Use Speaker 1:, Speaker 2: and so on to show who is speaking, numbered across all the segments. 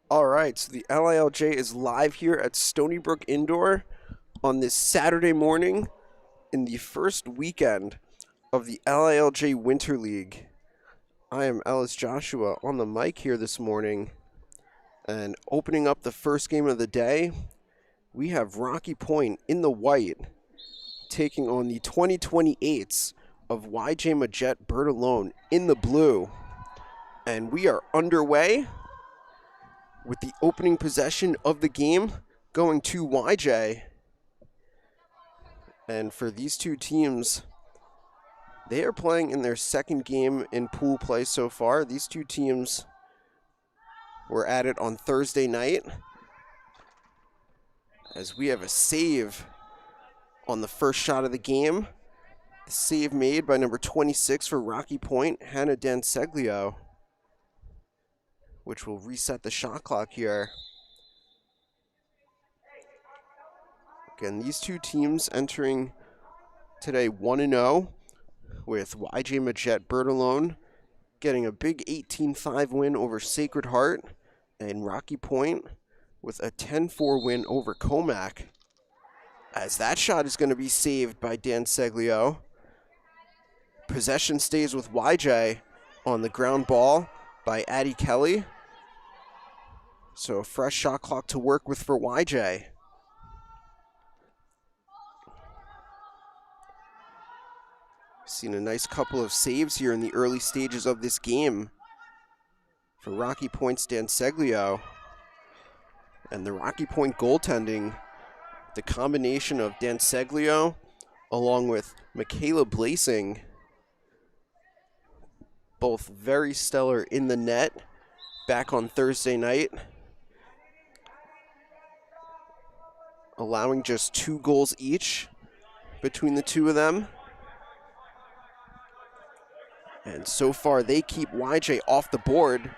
Speaker 1: All right, so the LILJ is live here at Stony Brook Indoor on this Saturday morning in the first weekend of the LILJ Winter League. I am Ellis Joshua on the mic here this morning, and opening up the first game of the day, we have Rocky Point in the white taking on the 2028s of YJ Majet Bertolone in the blue. And we are underway with the opening possession of the game going to YJ. And for these two teams, they are playing in their second game in pool play so far. These two teams were at it on Thursday night, as we have a save on the first shot of the game. The save made by number 26 for Rocky Point, Hannah Danseglio, which will reset the shot clock here. Again, these two teams entering today 1-0, with YJ Majet Bertolone getting a big 18-5 win over Sacred Heart, and Rocky Point with a 10-4 win over Comac. As that shot is going to be saved by Danseglio. Possession stays with YJ on the ground ball by Addie Kelly. So a fresh shot clock to work with for YJ. Seen a nice couple of saves here in the early stages of this game for Rocky Point's Danseglio. And the Rocky Point goaltending, the combination of Danseglio along with Michaela Blasing, both very stellar in the net back on Thursday night, allowing just 2 goals each between the two of them. And so far they keep YJ off the board.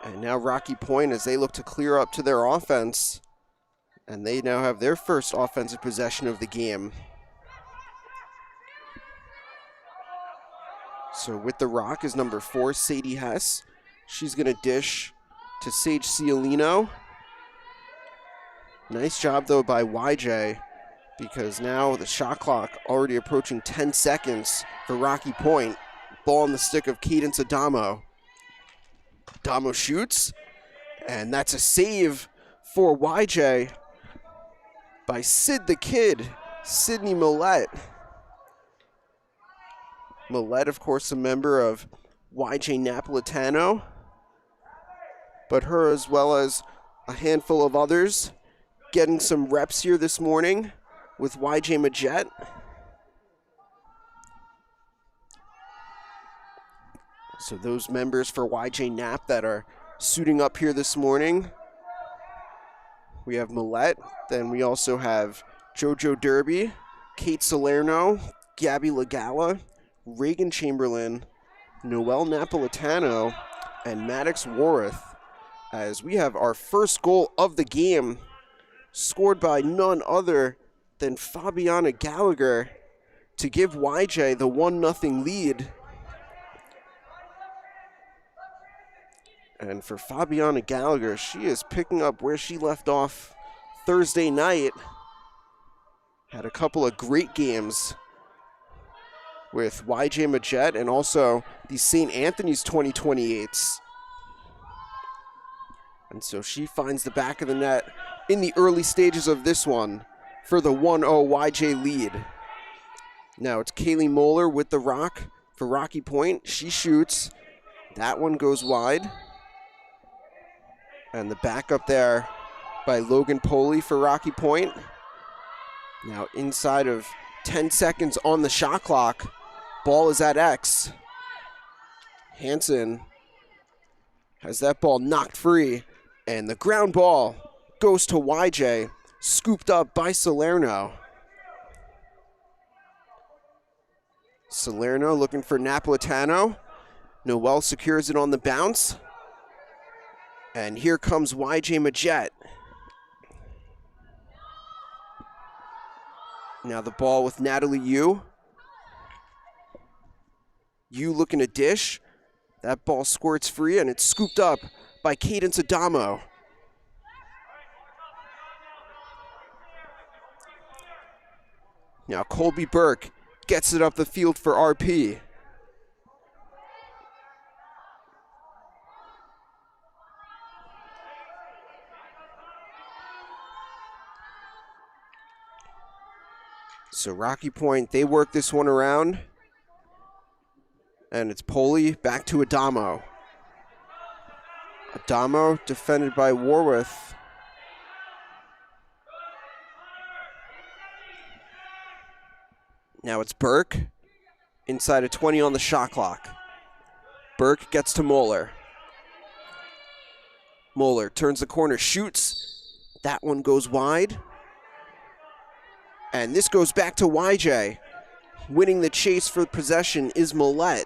Speaker 1: And now Rocky Point, as they look to clear up to their offense, and they now have their first offensive possession of the game. So with the rock is number 4, Sadie Hess. She's going to dish to Sage Cialino. Nice job, though, by YJ, because now the shot clock already approaching 10 seconds for Rocky Point. Ball on the stick of Cadence Adamo. Adamo shoots, and that's a save for YJ by Sid the Kid, Sydney Millette. Millette, of course, a member of YJ Napolitano, but her, as well as a handful of others, getting some reps here this morning with YJ Majet. So those members for YJ Nap that are suiting up here this morning, we have Millette. Then we also have JoJo Derby, Kate Salerno, Gabby Lagala, Reagan Chamberlain, Noelle Napolitano, and Maddox Warith, as we have our first goal of the game scored by none other than Fabiana Gallagher to give YJ the 1-0 lead. And for Fabiana Gallagher, she is picking up where she left off Thursday night. Had a couple of great games with YJ Majet and also the St. Anthony's 2028s. And so she finds the back of the net in the early stages of this one for the 1-0 YJ lead. Now it's Kaylee Moeller with the rock for Rocky Point. She shoots. That one goes wide. And the backup there by Logan Poley for Rocky Point. Now inside of 10 seconds on the shot clock. Ball is at X. Hansen has that ball knocked free. And the ground ball goes to YJ, scooped up by Salerno. Salerno looking for Napolitano. Noelle secures it on the bounce. And here comes YJ Majet. Now the ball with Natalie Yu. Yu looking to dish. That ball squirts free, and it's scooped up by Cadence Adamo. Now Colby Burke gets it up the field for RP. So Rocky Point, they work this one around. And it's Poli back to Adamo. Adamo defended by Warworth. Now it's Burke inside of 20 on the shot clock. Burke gets to Moeller. Moeller turns the corner, shoots. That one goes wide. And this goes back to YJ. Winning the chase for possession is Millette.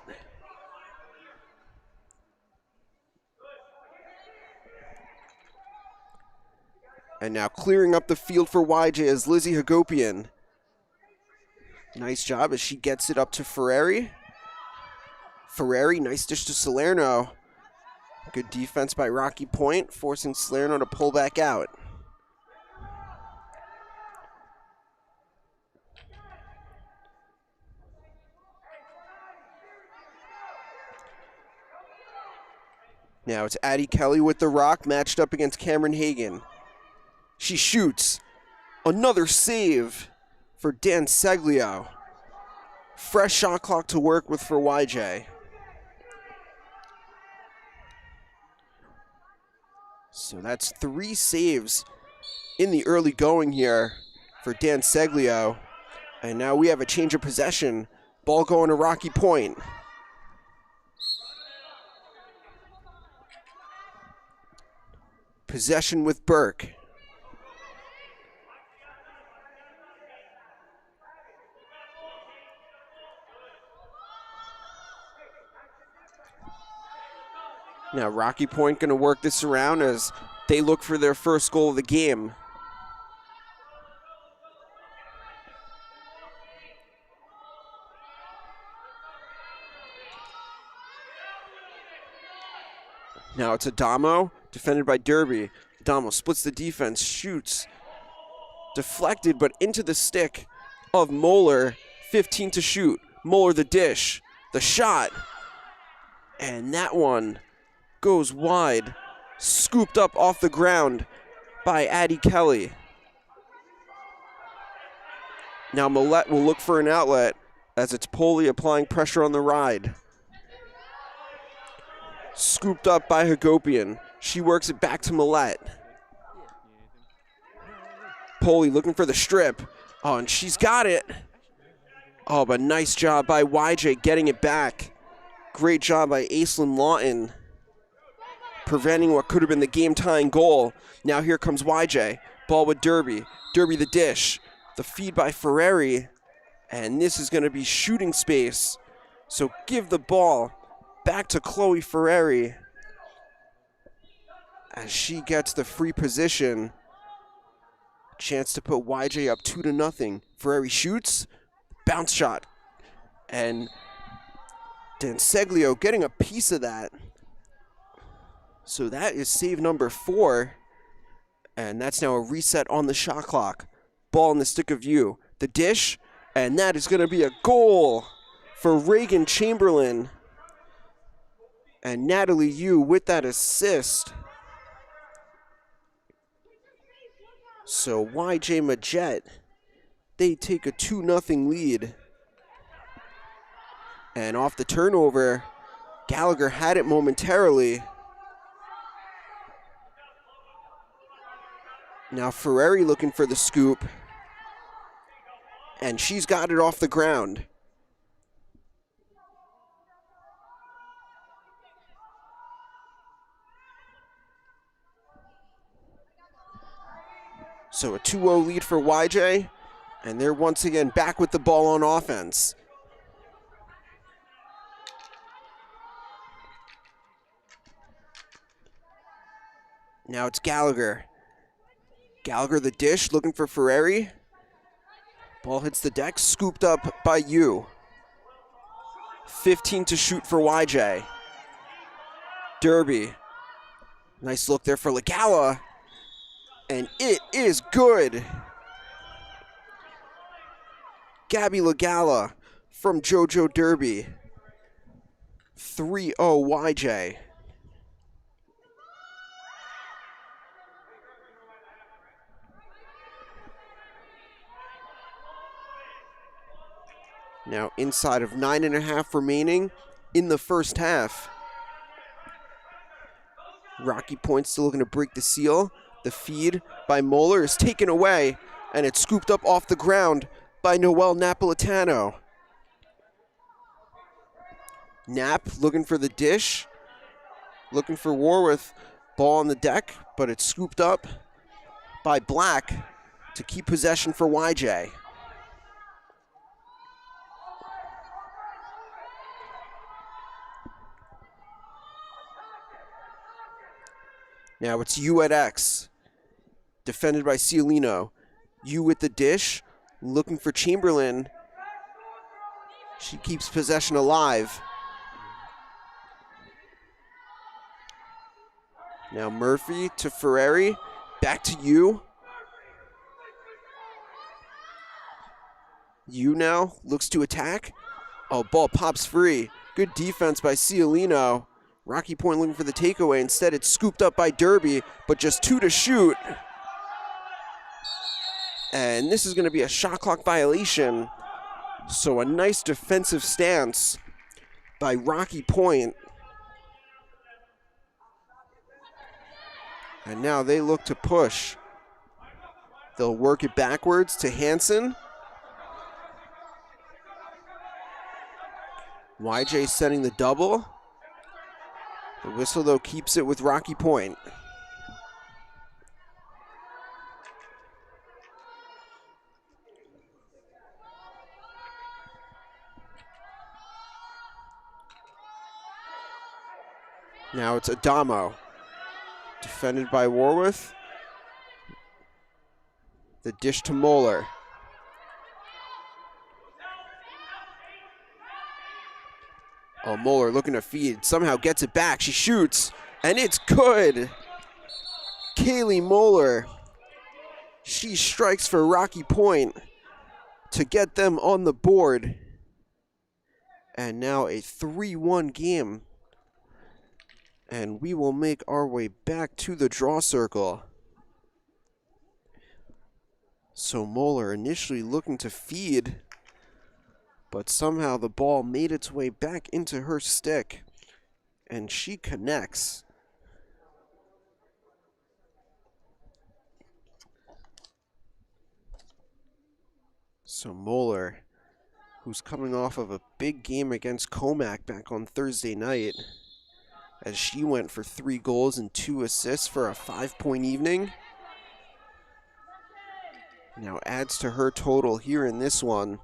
Speaker 1: And now clearing up the field for YJ is Lizzie Hagopian. Nice job as she gets it up to Ferrari. Ferrari, nice dish to Salerno. Good defense by Rocky Point, forcing Salerno to pull back out. Now it's Addie Kelly with the rock, matched up against Cameron Hagan. She shoots. Another save for Dan Seglio. Fresh shot clock to work with for YJ. So that's 3 saves in the early going here for Dan Seglio. And now we have a change of possession. Ball going to Rocky Point. Possession with Burke. Now Rocky Point going to work this around as they look for their first goal of the game. Now it's Adamo, defended by Derby. Adamo splits the defense, shoots. Deflected, but into the stick of Moeller. 15 to shoot. Moeller the dish. The shot. And that one goes wide. Scooped up off the ground by Addie Kelly. Now Millette will look for an outlet as it's Poli applying pressure on the ride. Scooped up by Hagopian. She works it back to Millette. Poli looking for the strip. Oh, and she's got it. Oh, but nice job by YJ getting it back. Great job by Aislinn Lawton, preventing what could have been the game-tying goal. Now here comes YJ. Ball with Derby. Derby the dish. The feed by Ferrari. And this is going to be shooting space. So give the ball back to Chloe Ferrari as she gets the free position. Chance to put YJ up 2-0. Ferrari shoots. Bounce shot. And Danseglio getting a piece of that. So that is save number 4. And that's now a reset on the shot clock. Ball in the stick of you. The dish. And that is going to be a goal for Reagan Chamberlain. And Natalie Yu with that assist. So YJ Majette, they take a 2-0 lead. And off the turnover, Gallagher had it momentarily. Now Ferrari looking for the scoop. And she's got it off the ground. So a 2-0 lead for YJ, and they're once again back with the ball on offense. Now it's Gallagher. Gallagher the dish, looking for Ferrari. Ball hits the deck, scooped up by Yu. 15 to shoot for YJ. Derby. Nice look there for Legala. And it is good. Gabby Legala from JoJo Derby. 3-0 YJ. Now inside of 9.5 remaining in the first half. Rocky Point still looking to break the seal. The feed by Moeller is taken away, and it's scooped up off the ground by Noel Napolitano. Knapp looking for the dish, looking for Warwith. Ball on the deck, but it's scooped up by Black to keep possession for YJ. Now it's U at X, defended by Ciolino. U with the dish, looking for Chamberlain. She keeps possession alive. Now Murphy to Ferreri, back to U. U now looks to attack. Oh, ball pops free. Good defense by Ciolino. Rocky Point looking for the takeaway. Instead, it's scooped up by Derby, but just 2 to shoot. And this is going to be a shot clock violation. So a nice defensive stance by Rocky Point. And now they look to push. They'll work it backwards to Hansen. YJ setting the double. The whistle, though, keeps it with Rocky Point. Now it's Adamo, defended by Warwith. The dish to Moeller. Oh, Moeller looking to feed, somehow gets it back. She shoots, and it's good. Kaylee Moeller, she strikes for Rocky Point to get them on the board. And now a 3-1 game. And we will make our way back to the draw circle. So Moeller initially looking to feed, but somehow the ball made its way back into her stick, and she connects. So Moeller, who's coming off of a big game against Comac back on Thursday night, as she went for 3 goals and 2 assists for a 5-point evening, now adds to her total here in this one.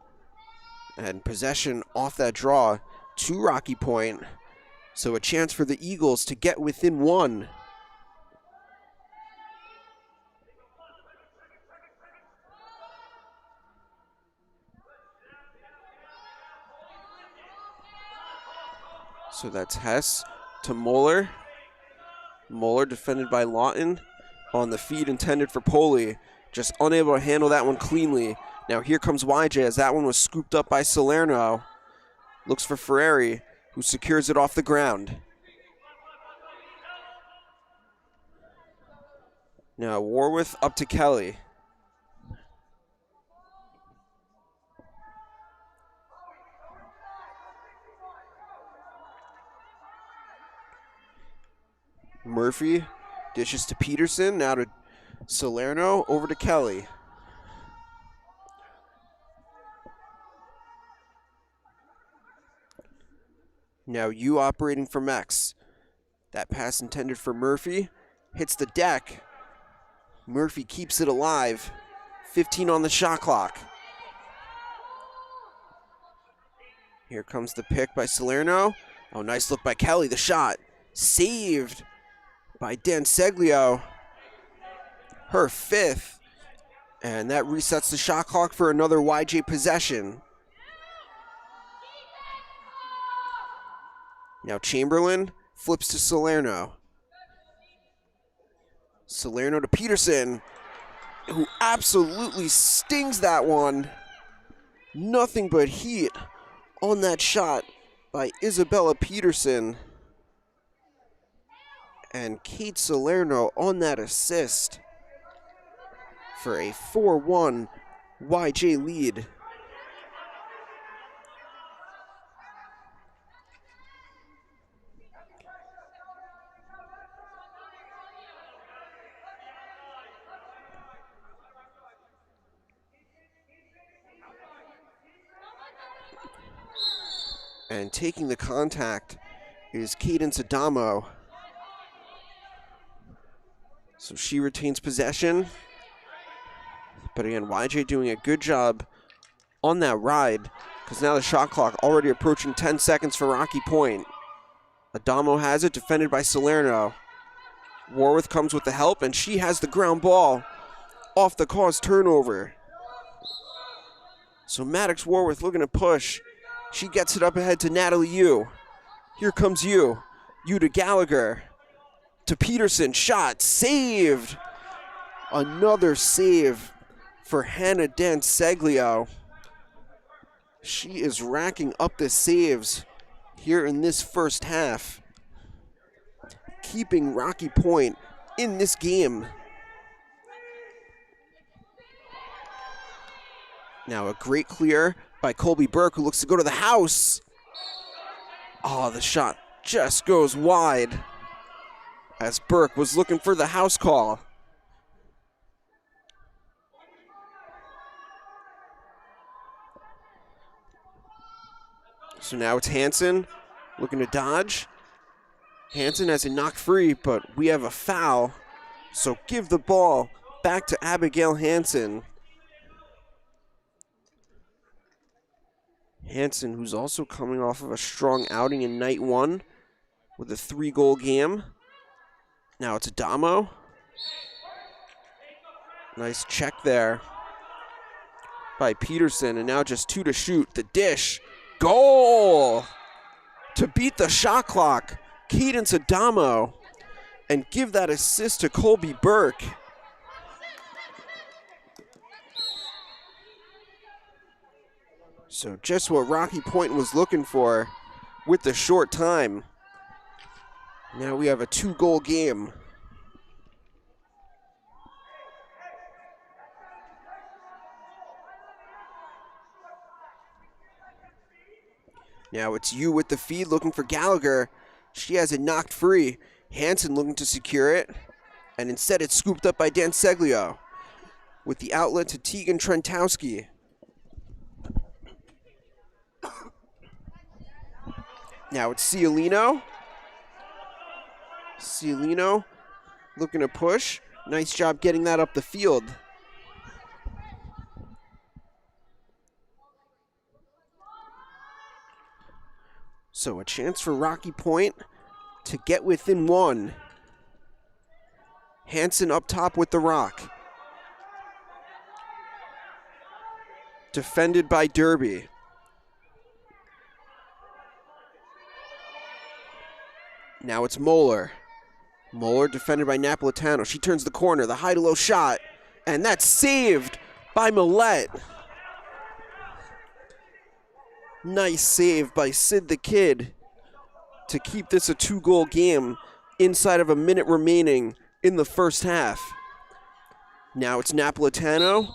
Speaker 1: And possession off that draw to Rocky Point. So a chance for the Eagles to get within 1. So that's Hess to Moeller. Moeller defended by Lawton on the feed intended for Poli. Just unable to handle that one cleanly. Now here comes YJ as that one was scooped up by Salerno. Looks for Ferreri, who secures it off the ground. Now Warwith up to Kelly. Murphy dishes to Peterson, now to Salerno, over to Kelly. Now you operating from X. That pass intended for Murphy. Hits the deck. Murphy keeps it alive. 15 on the shot clock. Here comes the pick by Salerno. Oh, nice look by Kelly. The shot saved by Danseglio. Her 5th. And that resets the shot clock for another YJ possession. Now Chamberlain Flips to Salerno. Salerno to Peterson, who absolutely stings that one. Nothing but heat on that shot by Isabella Peterson. And Kate Salerno on that assist for a 4-1 YJ lead. And taking the contact is Cadence Adamo. So she retains possession. But again, YJ doing a good job on that ride, because now the shot clock already approaching 10 seconds for Rocky Point. Adamo has it, defended by Salerno. Warworth comes with the help, and she has the ground ball off the caused turnover. So Maddox Warworth looking to push. She gets it up ahead to Natalie Yu. Here comes Yu. Yu to Gallagher. To Peterson. Shot. Saved. Another save for Hannah Danseglio. She is racking up the saves here in this first half, keeping Rocky Point in this game. Now a great clear by Colby Burke, who looks to go to the house. Oh, the shot just goes wide as Burke was looking for the house call. So now it's Hansen looking to dodge. Hansen has it knocked free, but we have a foul. So give the ball back to Abigail Hansen. Hansen, who's also coming off of a strong outing in night one with a 3-goal game. Now it's Adamo. Nice check there by Peterson, and now just 2 to shoot. The dish. Goal to beat the shot clock. Cadence Adamo, and give that assist to Colby Burke. So just what Rocky Point was looking for with the short time. Now we have a 2-goal game. Now it's Yu with the feed, looking for Gallagher. She has it knocked free. Hansen looking to secure it, and instead it's scooped up by Danseglio with the outlet to Tegan Trentowski. Now it's Cialino. Cialino looking to push. Nice job getting that up the field. So a chance for Rocky Point to get within 1. Hansen up top with the rock. Defended by Derby. Now it's Moeller. Moeller defended by Napolitano. She turns the corner, the high-to-low shot, and that's saved by Millette. Nice save by Sid the Kid to keep this a 2-goal game inside of a minute remaining in the first half. Now it's Napolitano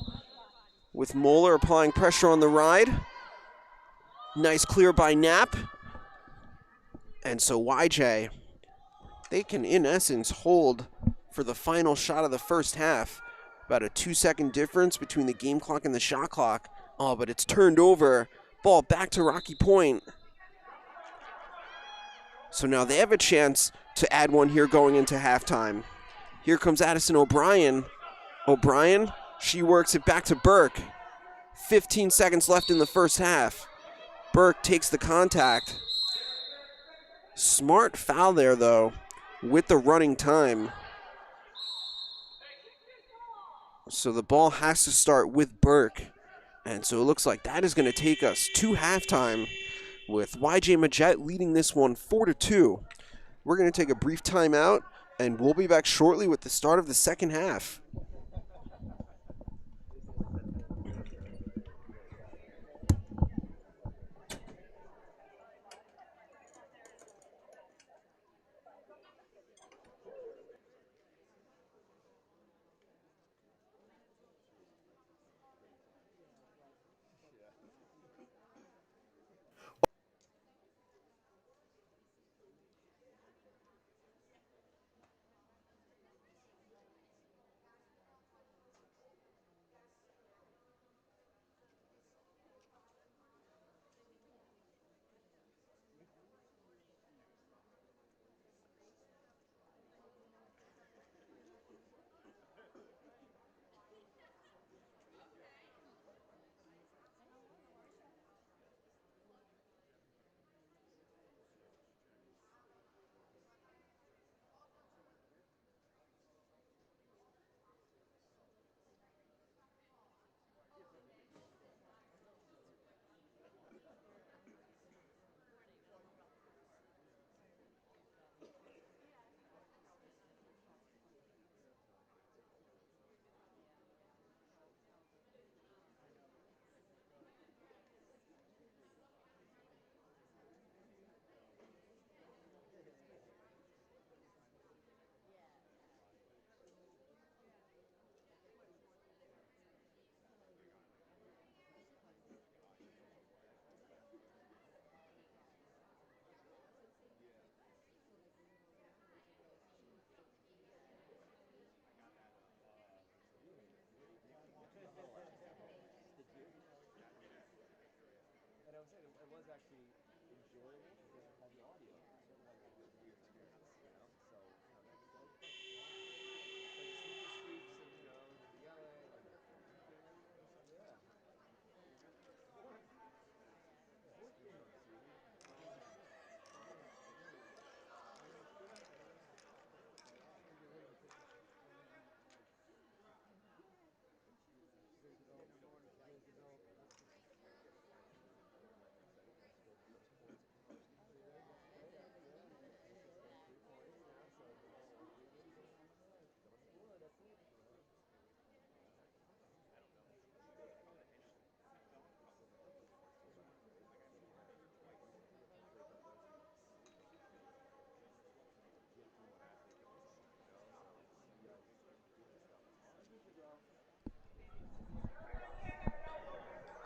Speaker 1: with Moeller applying pressure on the ride. Nice clear by Nap. And so YJ, they can in essence hold for the final shot of the first half. About a 2-second difference between the game clock and the shot clock. Oh, but it's turned over. Ball back to Rocky Point. So now they have a chance to add one here going into halftime. Here comes Addison O'Brien. O'Brien, she works it back to Burke. 15 seconds left in the first half. Burke takes the contact. Smart foul there, though, with the running time. So the ball has to start with Burke. And so it looks like that is going to take us to halftime with YJ Majette leading this one 4-2. We're going to take a brief timeout, and we'll be back shortly with the start of the second half.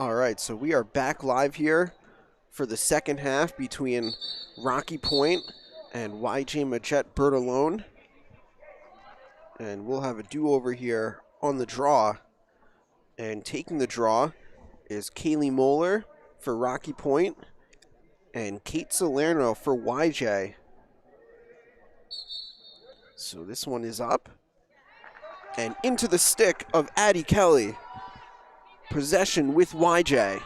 Speaker 1: All right, so we are back live here for the second half between Rocky Point and YJ Majette Bertolone. And we'll have a do-over here on the draw. And taking the draw is Kaylee Moeller for Rocky Point and Kate Salerno for YJ. So this one is up. And into the stick of Addie Kelly. Possession with YJ.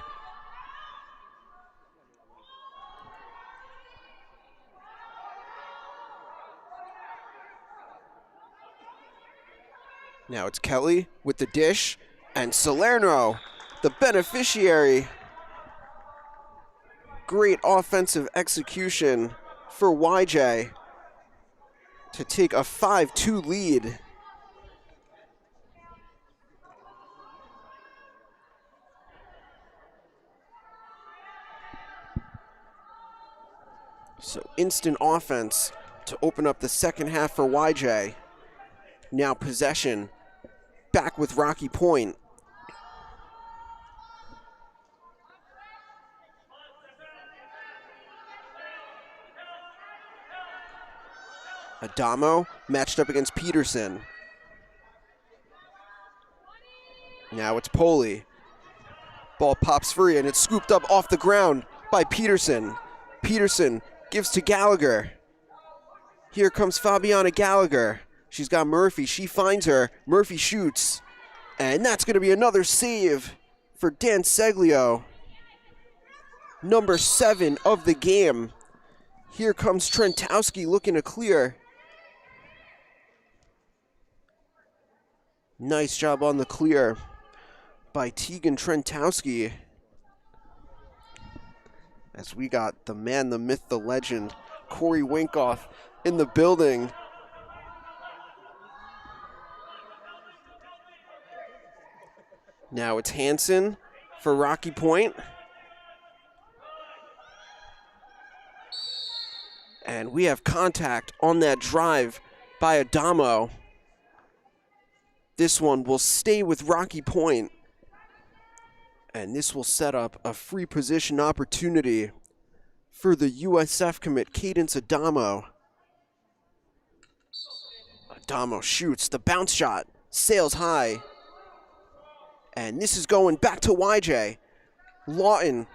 Speaker 1: Now it's Kelly with the dish, and Salerno, the beneficiary. Great offensive execution for YJ to take a 5-2 lead. So instant offense to open up the second half for YJ. Now possession, back with Rocky Point. Adamo matched up against Peterson. Now it's Poli. Ball pops free and it's scooped up off the ground by Peterson. Peterson gives to Gallagher. Here comes Fabiana Gallagher. She's got Murphy. She finds her. Murphy shoots. And that's going to be another save for Dan Seglio. Number 7 of the game. Here comes Trentowski looking to clear. Nice job on the clear by Tegan Trentowski. As we got the man, the myth, the legend, Corey Winkoff in the building. Now it's Hansen for Rocky Point. And we have contact on that drive by Adamo. This one will stay with Rocky Point. And this will set up a free position opportunity for the USF commit, Cadence Adamo. Adamo shoots the bounce shot, sails high. And this is going back to YJ. Lawton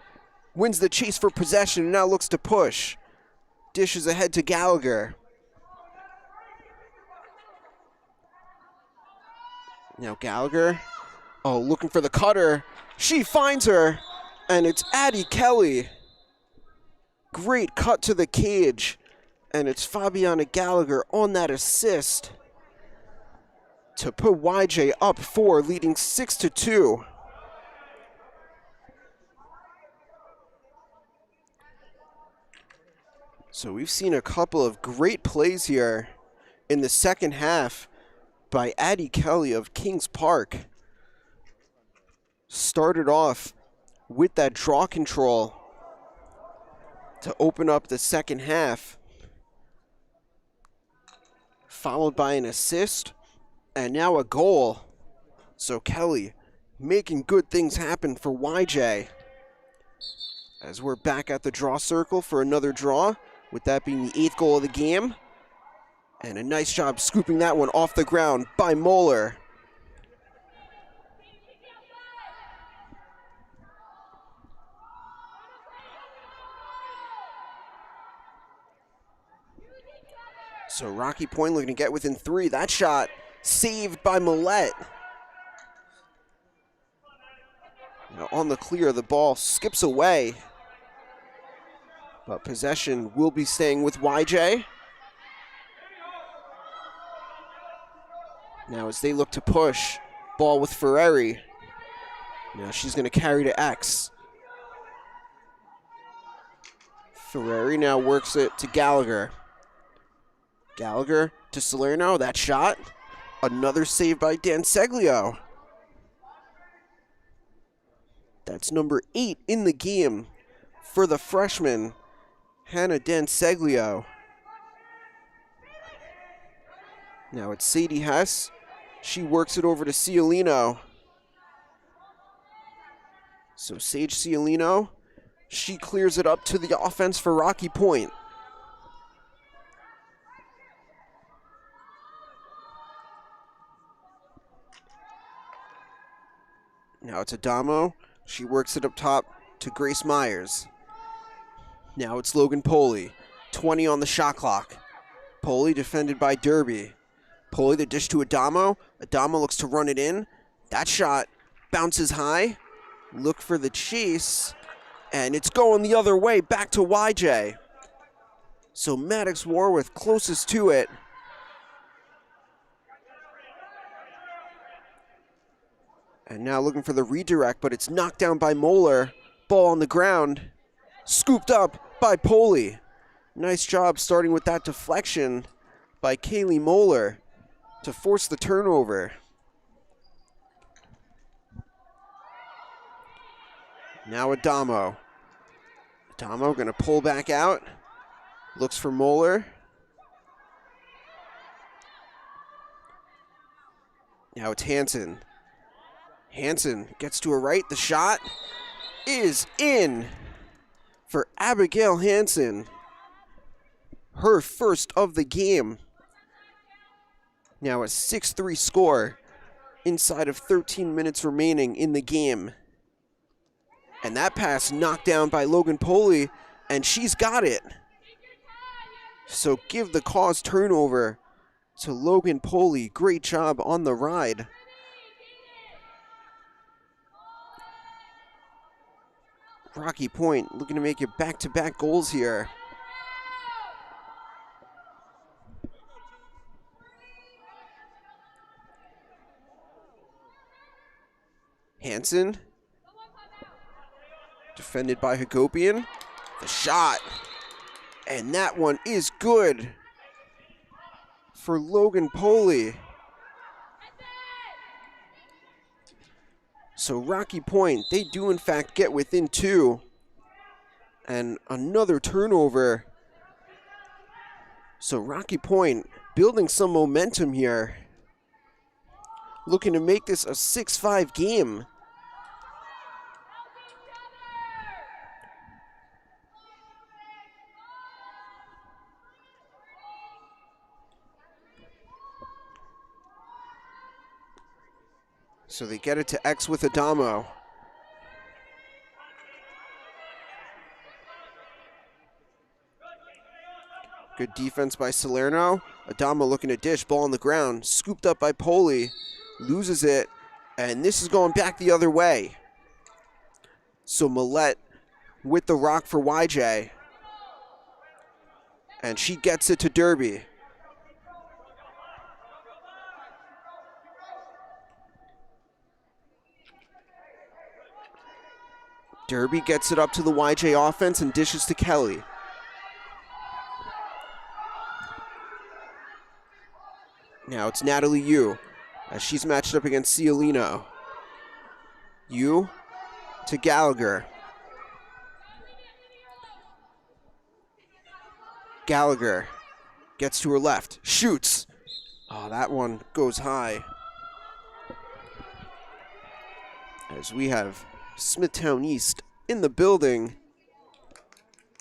Speaker 1: wins the chase for possession and now looks to push. Dishes ahead to Gallagher. Now Gallagher, looking for the cutter. She finds her, and it's Addie Kelly. Great cut to the cage, and it's Fabiana Gallagher on that assist to put YJ up 4, leading 6-2. So we've seen a couple of great plays here in the second half by Addie Kelly of Kings Park. Started off with that draw control to open up the second half, followed by an assist and now a goal. So Kelly making good things happen for YJ. As we're back at the draw circle for another draw, with that being the 8th goal of the game. And a nice job scooping that one off the ground by Moeller. So Rocky Point looking to get within 3. That shot saved by Millette. Now on the clear, the ball skips away. But possession will be staying with YJ. Now as they look to push, ball with Ferreri. Now she's going to carry to X. Ferreri now works it to Gallagher. Gallagher to Salerno, that shot. Another save by Danseglio. That's number 8 in the game for the freshman, Hannah Danseglio. Now it's Sadie Hess. She works it over to Cialino. So Sage Cialino, she clears it up to the offense for Rocky Point. Now it's Adamo. She works it up top to Grace Myers. Now it's Logan Poley. 20 on the shot clock. Poley defended by Derby. Poley the dish to Adamo. Adamo looks to run it in. That shot bounces high. Look for the chase. And it's going the other way, back to YJ. So Maddox Warwick closest to it. And now looking for the redirect, but it's knocked down by Moeller. Ball on the ground. Scooped up by Poley. Nice job starting with that deflection by Kaylee Moeller to force the turnover. Now Adamo. Adamo going to pull back out. Looks for Moeller. Now it's Hansen. Hansen gets to her right. The shot is in for Abigail Hansen. Her first of the game. Now a 6-3 score inside of 13 minutes remaining in the game. And that pass knocked down by Logan Poley, and she's got it. So give the cause turnover to Logan Poley. Great job on the ride. Rocky Point looking to make it back-to-back goals here. Hansen, defended by Hagopian. The shot, And that one is good for Logan Poley. So Rocky Point, they do in fact get within 2. And another turnover. So Rocky Point building some momentum here. Looking to make this a 6-5 game. So they get it to X with Adamo. Good defense by Salerno. Adamo looking to dish, ball on the ground. Scooped up by Poley. Loses it, and this is going back the other way. So Millette with the rock for YJ. And she gets it to Derby. Derby gets it up to the YJ offense and dishes to Kelly. Now it's Natalie Yu as she's matched up against Ciolino. Yu to Gallagher. Gallagher gets to her left, shoots. Oh, that one goes high. As we have Smithtown East in the building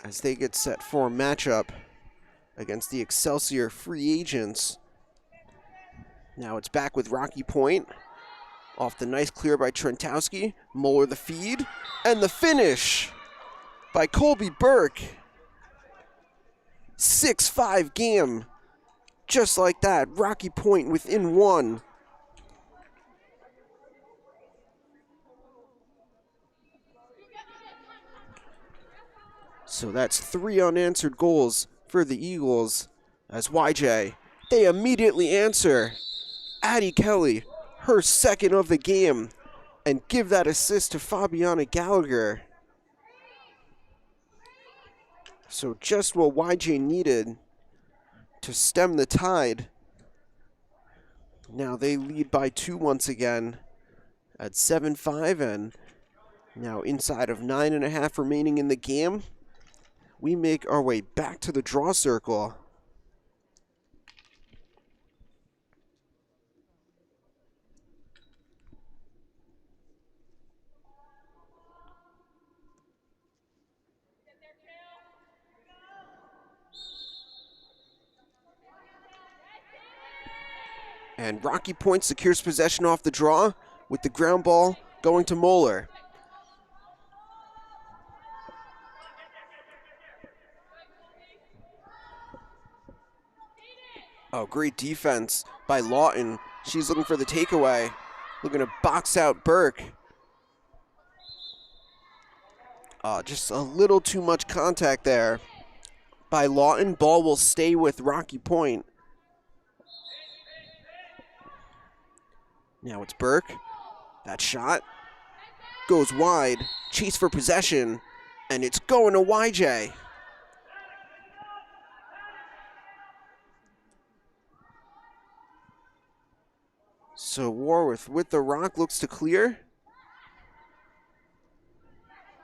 Speaker 1: as they get set for a matchup against the Excelsior free agents. Now it's back with Rocky Point. Off the nice clear by Trentowski. Moeller the feed. And the finish by Colby Burke. 6-5 game. Just like that. Rocky Point within 1. So that's 3 unanswered goals for the Eagles. As YJ, they immediately answer. Addie Kelly, her second of the game, and give that assist to Fabiana Gallagher. So just what YJ needed to stem the tide. Now they lead by 2 once again at 7-5, and now inside of 9.5 remaining in the game, we make our way back to the draw circle. And Rocky Point secures possession off the draw with the ground ball going to Moeller. Oh, great defense by Lawton. She's looking for the takeaway. Looking to box out Burke. Just a little too much contact there by Lawton. Ball will stay with Rocky Point. Now it's Burke. That shot goes wide. Chase for possession. And it's going to YJ. So Warworth with the rock looks to clear.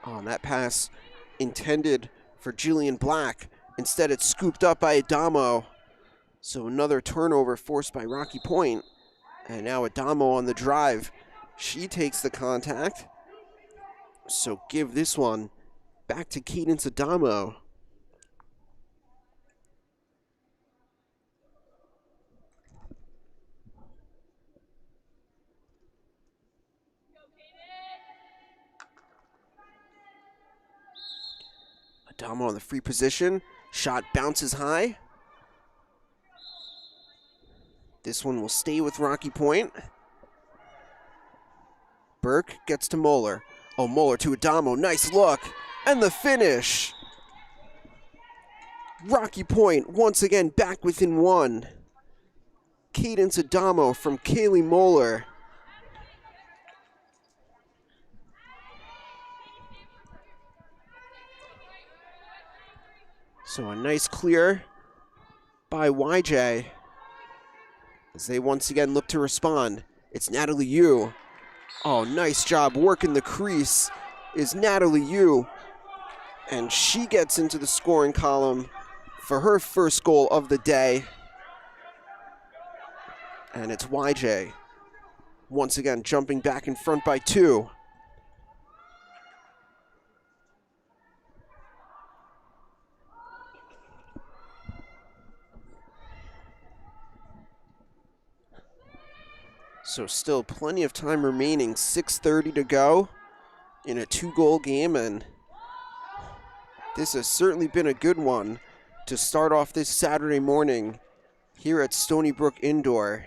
Speaker 1: Oh, and that pass intended for Jillian Black. Instead, it's scooped up by Adamo. So another turnover forced by Rocky Point. And now Adamo on the drive. She takes the contact. So give this one back to Cadence Adamo. Adamo on the free position. Shot bounces high. This one will stay with Rocky Point. Burke gets to Moeller. Oh, Moeller to Adamo. Nice look. And the finish. Rocky Point once again back within 1. Cadence Adamo from Kaylee Moeller. So a nice clear by YJ as they once again look to respond. It's Natalie Yu. Oh, nice job working the crease is Natalie Yu. And she gets into the scoring column for her first goal of the day. And it's YJ once again jumping back in front by 2. So still plenty of time remaining, 6:30 to go in a 2-goal game, and this has certainly been a good one to start off this Saturday morning here at Stony Brook Indoor.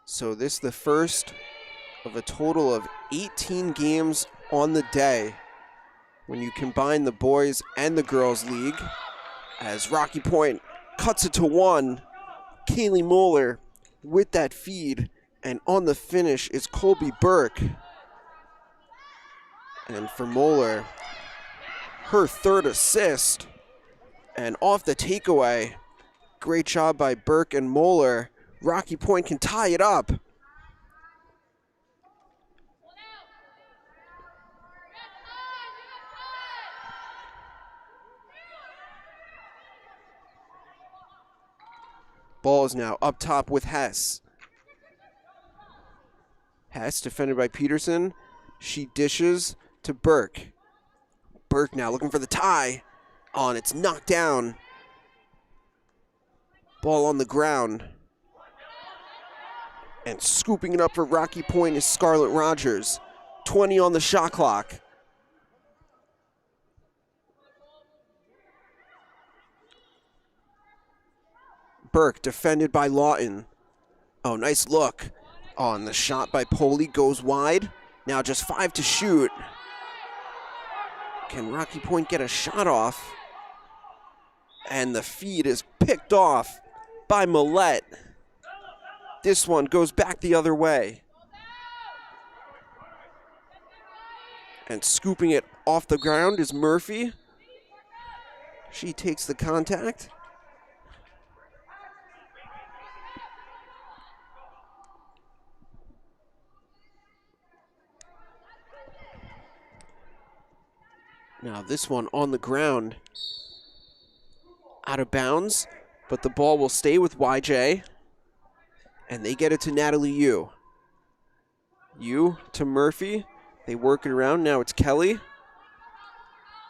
Speaker 1: So this is the first of a total of 18 games on the day when you combine the boys and the girls league, as Rocky Point cuts it to 1. Kaylee Moeller with that feed, and on the finish is Colby Burke. And for Moeller, her 3rd assist, and off the takeaway, great job by Burke and Moeller. Rocky Point can tie it up. Ball is now up top with Hess. Hess defended by Peterson. She dishes to Burke. Burke now looking for the tie. Oh, and it's knocked down. Ball on the ground. And scooping it up for Rocky Point is Scarlett Rogers. 20 on the shot clock. Burke defended by Lawton. Oh, nice look. Oh, and the shot by Poley goes wide. Now just 5 to shoot. Can Rocky Point get a shot off? And the feed is picked off by Millette. This one goes back the other way. And scooping it off the ground is Murphy. She takes the contact. Now this one on the ground, out of bounds, but the ball will stay with YJ, and they get it to Natalie Yu. Yu to Murphy, they work it around, now it's Kelly.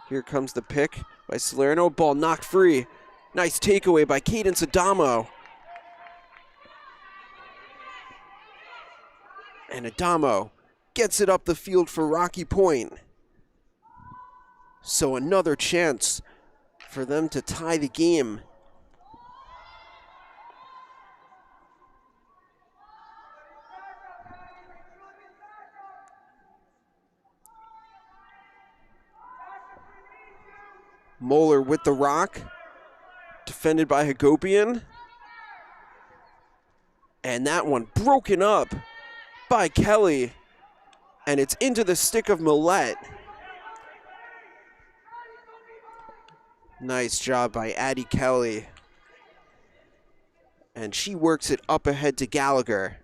Speaker 1: Here comes the pick by Salerno, ball knocked free. Nice takeaway by Cadence Adamo. And Adamo gets it up the field for Rocky Point. So another chance for them to tie the game. Moeller with the rock, defended by Hagopian. And that one broken up by Kelly, and it's into the stick of Millette. Nice job by Addie Kelly. And she works it up ahead to Gallagher.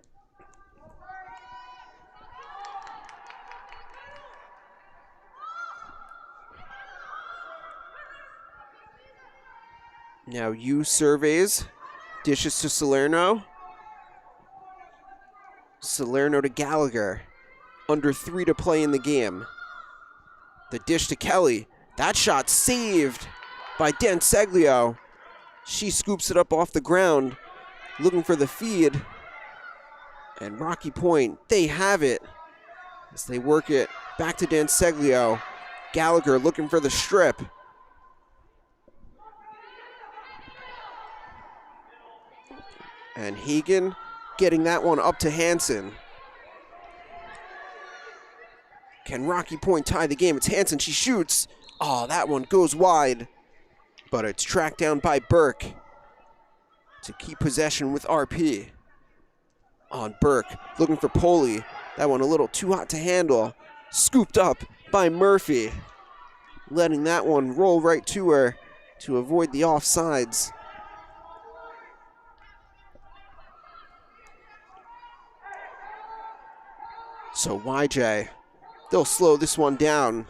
Speaker 1: Now Yu surveys, dishes to Salerno. Salerno to Gallagher. Under 3 to play in the game. The dish to Kelly. That shot saved by Danseglio. She scoops it up off the ground, looking for the feed. And Rocky Point, they have it as they work it back to Danseglio. Gallagher looking for the strip. And Hagan getting that one up to Hansen. Can Rocky Point tie the game? It's Hansen, she shoots. Oh, that one goes wide. But it's tracked down by Burke to keep possession with RP. On Burke, looking for Poley. That one a little too hot to handle. Scooped up by Murphy. letting that one roll right to her to avoid the offsides. So YJ, they'll slow this one down.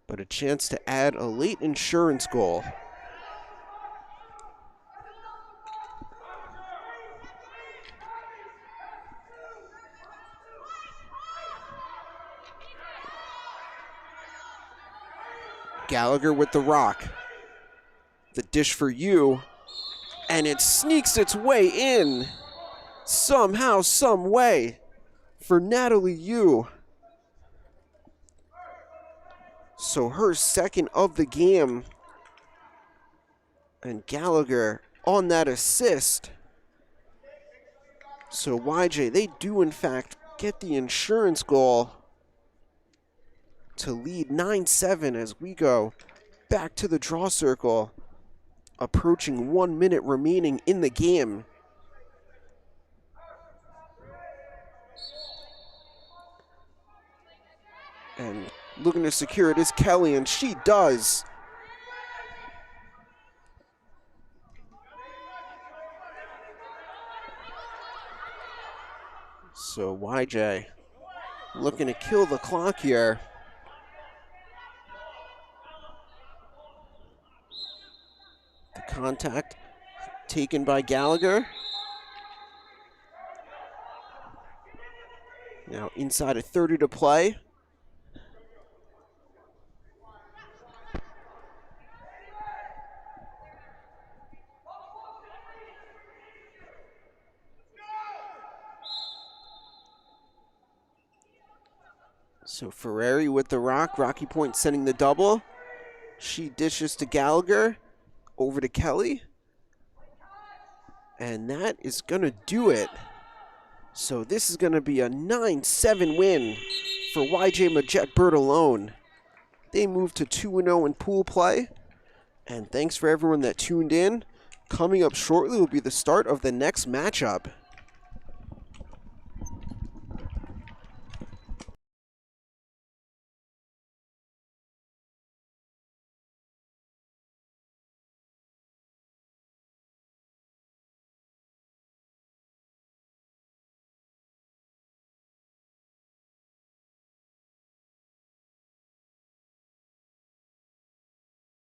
Speaker 1: But a chance to add a late insurance goal. Gallagher with the rock. The dish for you. And it sneaks its way in. Somehow, some way. For Natalie Yu. So her second of the game. And Gallagher on that assist. So YJ, they do in fact get the insurance goal to lead 9-7 as we go back to the draw circle. Approaching 1 minute remaining in the game. And looking to secure it is Kelly, and she does. So YJ looking to kill the clock here. The contact taken by Gallagher. Now inside of 30 to play. So Ferrari with the rock. Rocky Point sending the double. She dishes to Gallagher. Over to Kelly. And that is going to do it. So this is going to be a 9-7 win for YJ Majette Bertolone. They move to 2-0 in pool play. And thanks for everyone that tuned in. Coming up shortly will be the start of the next matchup.